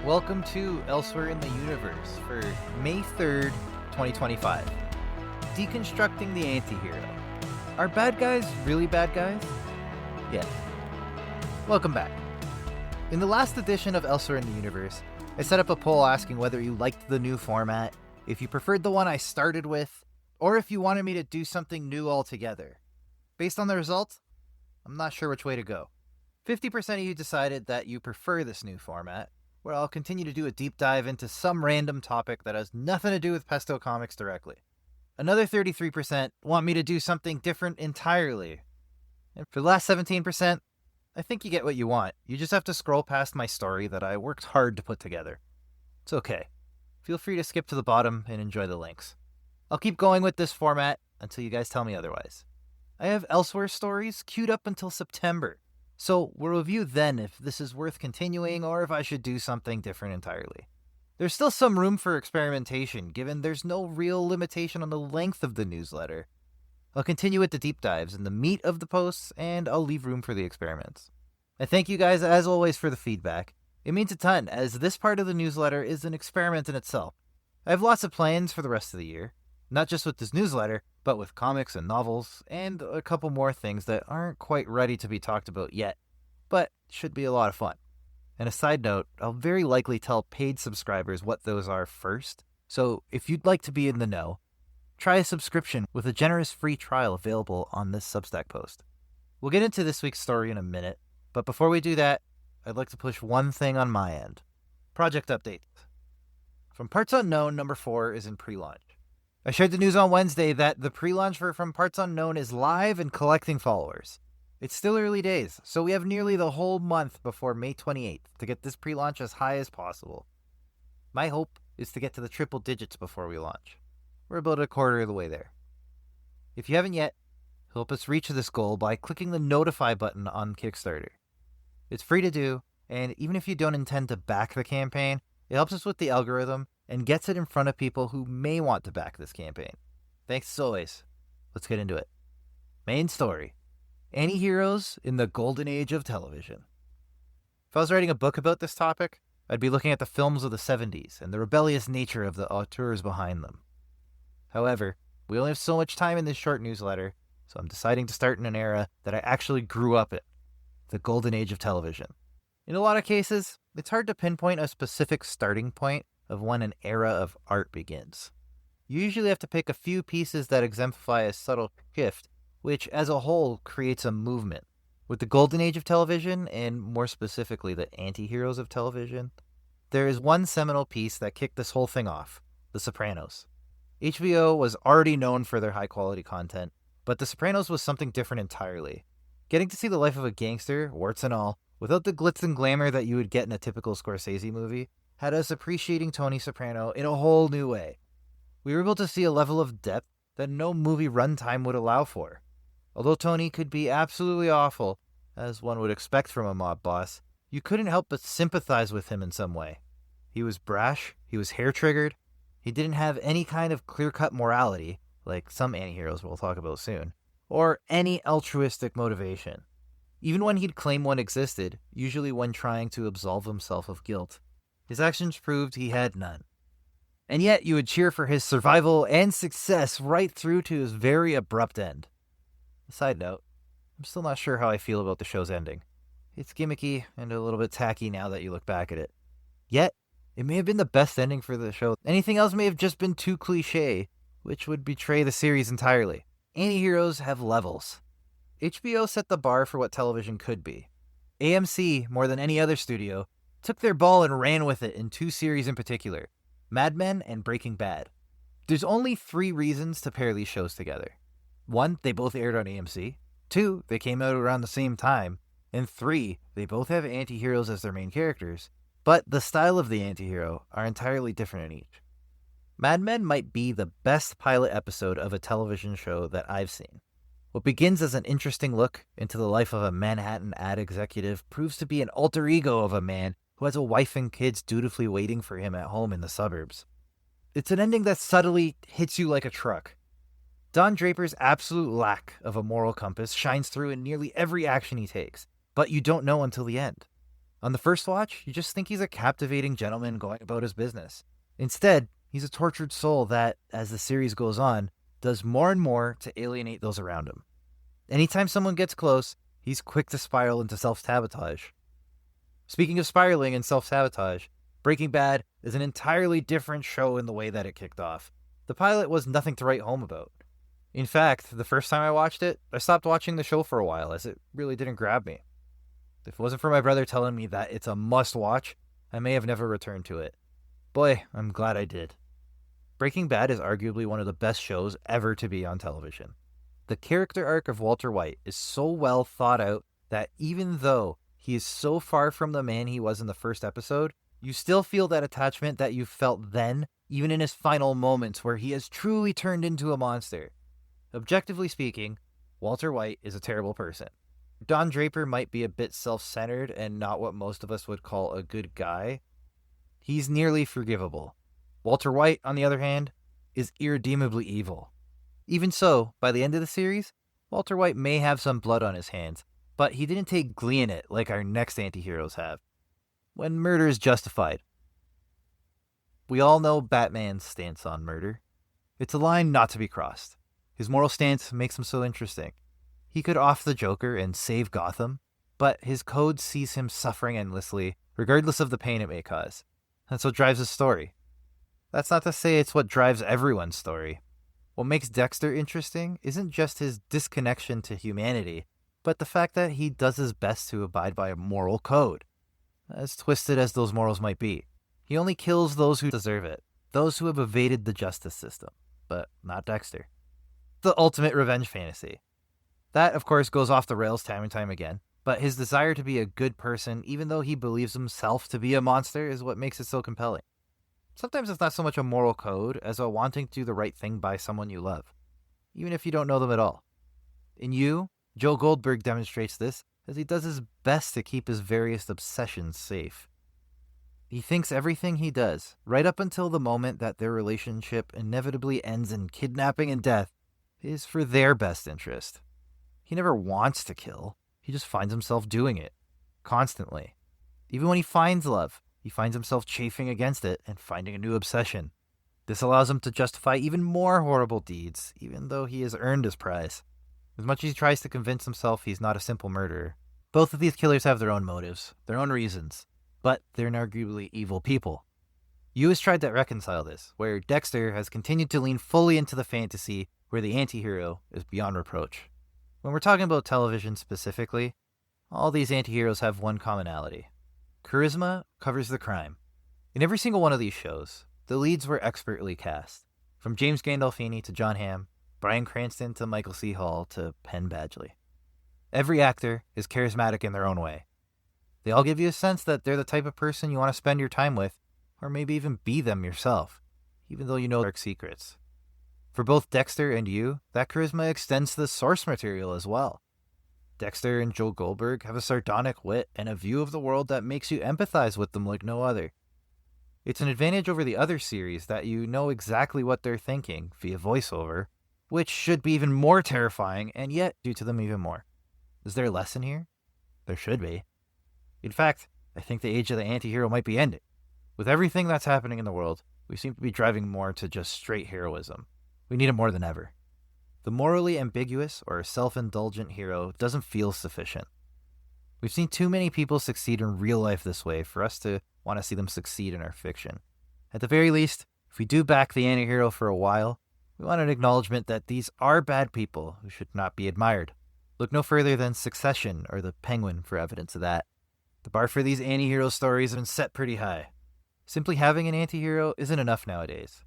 Welcome to Elsewhere in the Universe for May 3rd, 2025. Deconstructing the Anti-Hero. Are bad guys really bad guys? Yeah. Welcome back. In the last edition of Elsewhere in the Universe, I set up a poll asking whether you liked the new format, if you preferred the one I started with, or if you wanted me to do something new altogether. Based on the results, I'm not sure which way to go. 50% of you decided that you prefer this new format, where I'll continue to do a deep dive into some random topic that has nothing to do with Pesto comics directly. Another 33% want me to do something different entirely. And for the last 17%, I think you get what you want. You just have to scroll past my story that I worked hard to put together. It's okay. Feel free to skip to the bottom and enjoy the links. I'll keep going with this format until you guys tell me otherwise. I have Elsewhere stories queued up until September. So we'll review then if this is worth continuing or if I should do something different entirely. There's still some room for experimentation, given there's no real limitation on the length of the newsletter. I'll continue with the deep dives and the meat of the posts, and I'll leave room for the experiments. I thank you guys, as always, for the feedback. It means a ton, as this part of the newsletter is an experiment in itself. I have lots of plans for the rest of the year, not just with this newsletter, but with comics and novels, and a couple more things that aren't quite ready to be talked about yet, but should be a lot of fun. And a side note, I'll very likely tell paid subscribers what those are first, so if you'd like to be in the know, try a subscription with a generous free trial available on this Substack post. We'll get into this week's story in a minute, but before we do that, I'd like to push one thing on my end. Project updates. From Parts Unknown, number 4 is in pre-launch. I shared the news on Wednesday that the pre-launch for From Parts Unknown is live and collecting followers. It's still early days, so we have nearly the whole month before May 28th to get this pre-launch as high as possible. My hope is to get to the triple digits before we launch. We're about a quarter of the way there. If you haven't yet, help us reach this goal by clicking the Notify button on Kickstarter. It's free to do, and even if you don't intend to back the campaign, it helps us with the algorithm and gets it in front of people who may want to back this campaign. Thanks as always. Let's get into it. Main story. Antiheroes in the golden age of television. If I was writing a book about this topic, I'd be looking at the films of the 70s and the rebellious nature of the auteurs behind them. However, we only have so much time in this short newsletter, so I'm deciding to start in an era that I actually grew up in, the golden age of television. In a lot of cases, it's hard to pinpoint a specific starting point of when an era of art begins. You usually have to pick a few pieces that exemplify a subtle shift, which as a whole creates a movement. With the golden age of television, and more specifically the anti-heroes of television, there is one seminal piece that kicked this whole thing off, The Sopranos. HBO was already known for their high-quality content, but The Sopranos was something different entirely. Getting to see the life of a gangster, warts and all, without the glitz and glamour that you would get in a typical Scorsese movie, had us appreciating Tony Soprano in a whole new way. We were able to see a level of depth that no movie runtime would allow for. Although Tony could be absolutely awful, as one would expect from a mob boss, you couldn't help but sympathize with him in some way. He was brash, he was hair-triggered, he didn't have any kind of clear-cut morality, like some anti-heroes we'll talk about soon, or any altruistic motivation. Even when he'd claim one existed, usually when trying to absolve himself of guilt, his actions proved he had none. And yet you would cheer for his survival and success right through to his very abrupt end. Side note, I'm still not sure how I feel about the show's ending. It's gimmicky and a little bit tacky now that you look back at it. Yet, it may have been the best ending for the show. Anything else may have just been too cliché, which would betray the series entirely. Antiheroes have levels. HBO set the bar for what television could be. AMC, more than any other studio, took their ball and ran with it in 2 series in particular, Mad Men and Breaking Bad. There's only 3 reasons to pair these shows together. 1, they both aired on AMC. 2, they came out around the same time. And 3, they both have anti-heroes as their main characters, but the style of the anti-hero are entirely different in each. Mad Men might be the best pilot episode of a television show that I've seen. What begins as an interesting look into the life of a Manhattan ad executive proves to be an alter ego of a man who has a wife and kids dutifully waiting for him at home in the suburbs. It's an ending that subtly hits you like a truck. Don Draper's absolute lack of a moral compass shines through in nearly every action he takes, but you don't know until the end. On the first watch, you just think he's a captivating gentleman going about his business. Instead, he's a tortured soul that, as the series goes on, does more and more to alienate those around him. Anytime someone gets close, he's quick to spiral into self-sabotage. Speaking of spiraling and self-sabotage, Breaking Bad is an entirely different show in the way that it kicked off. The pilot was nothing to write home about. In fact, the first time I watched it, I stopped watching the show for a while as it really didn't grab me. If it wasn't for my brother telling me that it's a must-watch, I may have never returned to it. Boy, I'm glad I did. Breaking Bad is arguably one of the best shows ever to be on television. The character arc of Walter White is so well thought out that even though he is so far from the man he was in the first episode, you still feel that attachment that you felt then, even in his final moments where he has truly turned into a monster. Objectively speaking, Walter White is a terrible person. Don Draper might be a bit self-centered and not what most of us would call a good guy. He's nearly forgivable. Walter White, on the other hand, is irredeemably evil. Even so, by the end of the series, Walter White may have some blood on his hands, but he didn't take glee in it like our next antiheroes have. When murder is justified. We all know Batman's stance on murder. It's a line not to be crossed. His moral stance makes him so interesting. He could off the Joker and save Gotham, but his code sees him suffering endlessly, regardless of the pain it may cause. That's what drives his story. That's not to say it's what drives everyone's story. What makes Dexter interesting isn't just his disconnection to humanity, but the fact that he does his best to abide by a moral code. As twisted as those morals might be, he only kills those who deserve it, those who have evaded the justice system, but not Dexter. The ultimate revenge fantasy. That, of course, goes off the rails time and time again, but his desire to be a good person, even though he believes himself to be a monster, is what makes it so compelling. Sometimes it's not so much a moral code as a wanting to do the right thing by someone you love, even if you don't know them at all. In You, Joe Goldberg demonstrates this as he does his best to keep his various obsessions safe. He thinks everything he does, right up until the moment that their relationship inevitably ends in kidnapping and death, is for their best interest. He never wants to kill, he just finds himself doing it, constantly. Even when he finds love, he finds himself chafing against it and finding a new obsession. This allows him to justify even more horrible deeds, even though he has earned his prize. As much as he tries to convince himself he's not a simple murderer, both of these killers have their own motives, their own reasons, but they're arguably evil people. You has tried to reconcile this, where Dexter has continued to lean fully into the fantasy where the anti-hero is beyond reproach. When we're talking about television specifically, all these anti-heroes have one commonality. Charisma covers the crime. In every single one of these shows, the leads were expertly cast. From James Gandolfini to John Hamm, Bryan Cranston to Michael C. Hall to Penn Badgley. Every actor is charismatic in their own way. They all give you a sense that they're the type of person you want to spend your time with, or maybe even be them yourself, even though you know dark secrets. For both Dexter and You, that charisma extends to the source material as well. Dexter and Joe Goldberg have a sardonic wit and a view of the world that makes you empathize with them like no other. It's an advantage over the other series that you know exactly what they're thinking via voiceover, which should be even more terrifying and yet do to them even more. Is there a lesson here? There should be. In fact, I think the age of the anti-hero might be ending. With everything that's happening in the world, we seem to be driving more to just straight heroism. We need it more than ever. The morally ambiguous or self-indulgent hero doesn't feel sufficient. We've seen too many people succeed in real life this way for us to want to see them succeed in our fiction. At the very least, if we do back the anti-hero for a while, we want an acknowledgement that these are bad people who should not be admired. Look no further than Succession or The Penguin for evidence of that. The bar for these anti-hero stories has been set pretty high. Simply having an anti-hero isn't enough nowadays.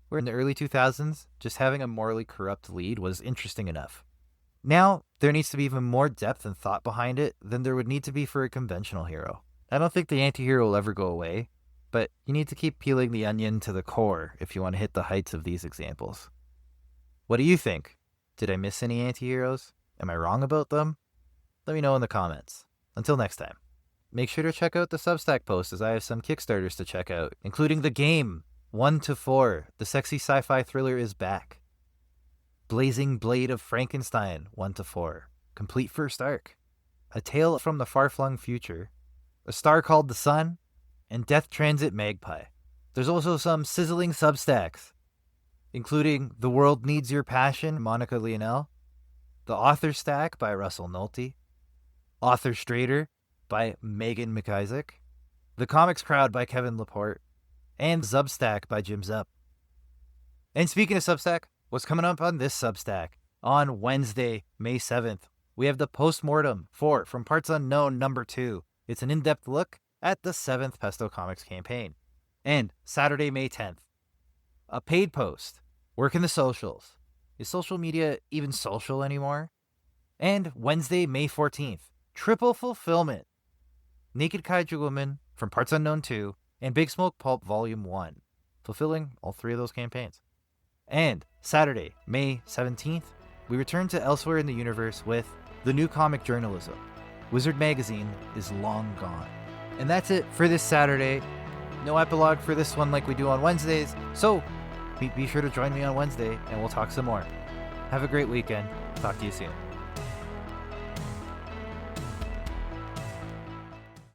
Where in the early 2000s, just having a morally corrupt lead was interesting enough. Now, there needs to be even more depth and thought behind it than there would need to be for a conventional hero. I don't think the anti-hero will ever go away, but you need to keep peeling the onion to the core if you want to hit the heights of these examples. What do you think? Did I miss any anti-heroes? Am I wrong about them? Let me know in the comments. Until next time. Make sure to check out the Substack post as I have some Kickstarters to check out, including the game 1 to 4, the sexy sci-fi thriller is back. Blazing Blade of Frankenstein 1 to 4, complete first arc. A Tale from the Far-Flung Future, A Star Called the Sun, and Death Transit Magpie. There's also some Sizzling Substacks, including The World Needs Your Passion, Monica Lionel, The Author Stack by Russell Nolte, Author Strader by Megan McIsaac, The Comics Crowd by Kevin Laporte, and Substack by Jim Zup. And speaking of Substack, what's coming up on this Substack? On Wednesday, May 7th, we have the Postmortem for From Parts Unknown #2. It's an in-depth look at the 7th Pesto Comics campaign. And Saturday, May 10th, a paid post, Working the Socials. Is social media even social anymore? And Wednesday, May 14th, triple fulfillment. Naked Kaiju Woman, From Parts Unknown 2, and Big Smoke Pulp Volume 1, fulfilling all 3 of those campaigns. And Saturday, May 17th, we return to Elsewhere in the Universe with The New Comic Journalism. Wizard Magazine is long gone. And that's it for this Saturday. No epilogue for this one like we do on Wednesdays, so be sure to join me on Wednesday and we'll talk some more. Have a great weekend. Talk to you soon.